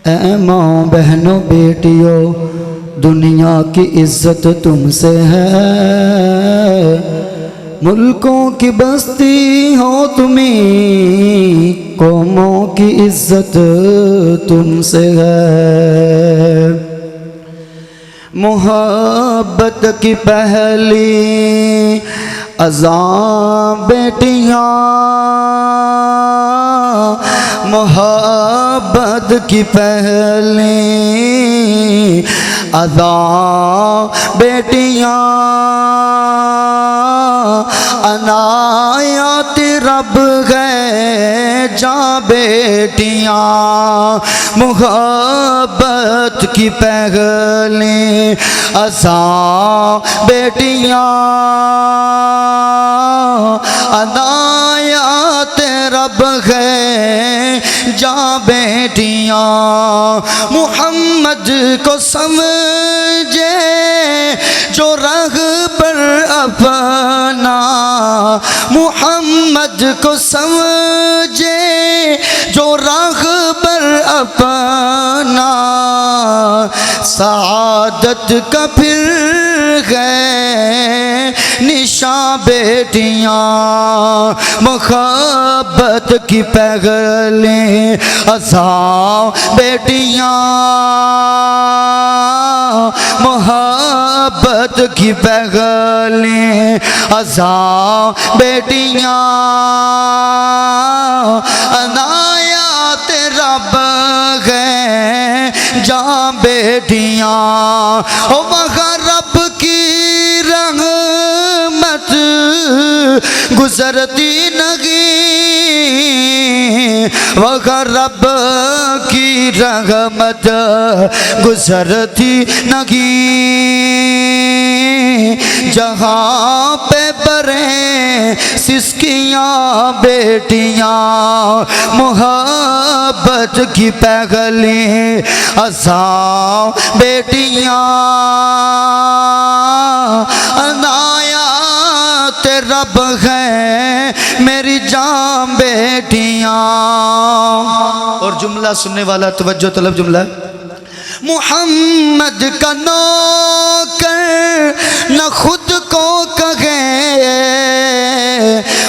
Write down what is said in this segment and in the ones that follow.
ऐ माँ बहनों बेटियों, दुनिया की इज्जत तुमसे है। मुल्कों की बस्ती हो तुम्हीं, कौमों की इज्जत तुमसे है। मोहब्बत की पहली अज़ां बेटियाँ, मोहब्बत की पहली अज़ां बेटियाँ, अनायत रब है जा बेटियाँ। मोहब्बत की पहली अज़ां बेटियाँ, अनायत रब है जा बेटियाँ। मुहम्मद को समझे जो रग पर अपना, मुहम्मद को समझे जो राह पर अपना, सआदत का फिर है निशान बेटियाँ। मोहब्बत की पहली अज़ां बेटियाँ, मोहब्बत की पहली अज़ां बेटियाँ, अनायत रब है जा बेटियाँ। ओ वहाँ रब की रहमत गुजरती नहीं, वहाँ रब की रहमत गुजरती नहीं। जहाँ पे बरे सिसकियाँ बेटियाँ, मोहब्बत की पहली अज़ां बेटियाँ, अनायत रब है मेरी जान बेटियाँ। और जुमला सुनने वाला तवज्जो तलब जुमला। मुहम्मद का नौकर न खुद को कहे,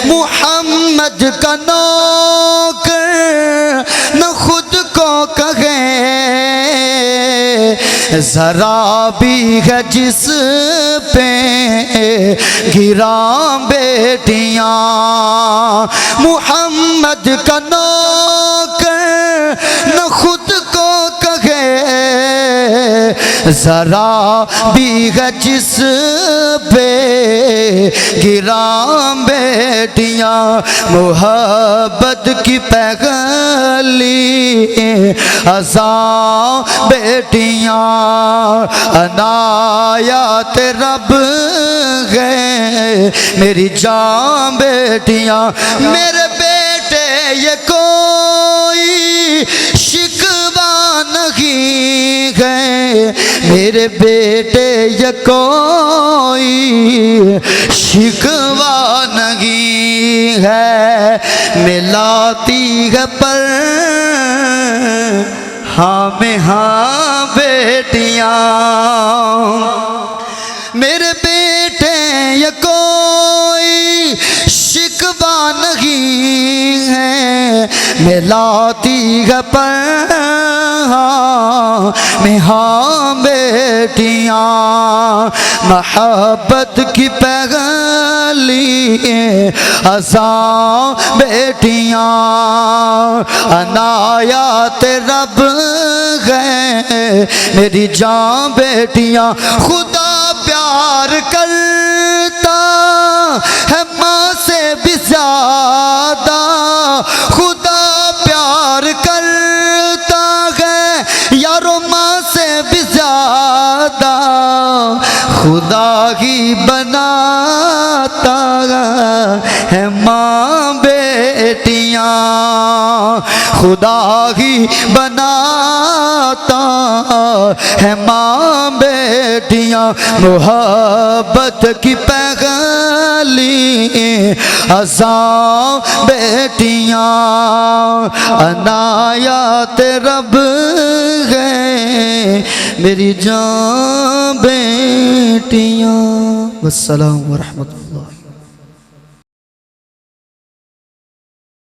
मुहम्मद का नौकर न खुद को कहे, जरा भी है जिस पे गिरा बेटियाँ। मुहम्मद का नौकर न खुद को कहे, जरा भी है जिस पे गिरा बेटियाँ। मोहब्बत की पहली अज़ां बेटियाँ, अनायत रब है मेरी जान बेटियाँ। मेरे बेटे ये कोई शिकवा नहीं है, मेरे बेटे ये कोई शिकवा नहीं है। मिलाती है पर हाँ में हाँ बेटियाँ, मेरे बेटे ये कोई शिकवा नहीं है। मिलाती है पर में हाँ बेटियाँ, मोहब्बत की पहली अज़ां बेटियाँ, अनायत रब है मेरी जान बेटियाँ। खुदा प्यार करता है माँ से भी ज़्यादा, खुदा प्यार करता है यारो माँ से भी ज़्यादा। खुदा ही बनाता है माँ बेटियाँ, खुदा ही बनाता है माँ बेटियाँ। मोहब्बत की पहली अज़ां बेटियाँ, अनायात रब है मेरी जान बेटियां। वस्सलाम व रहमतुल्लाह।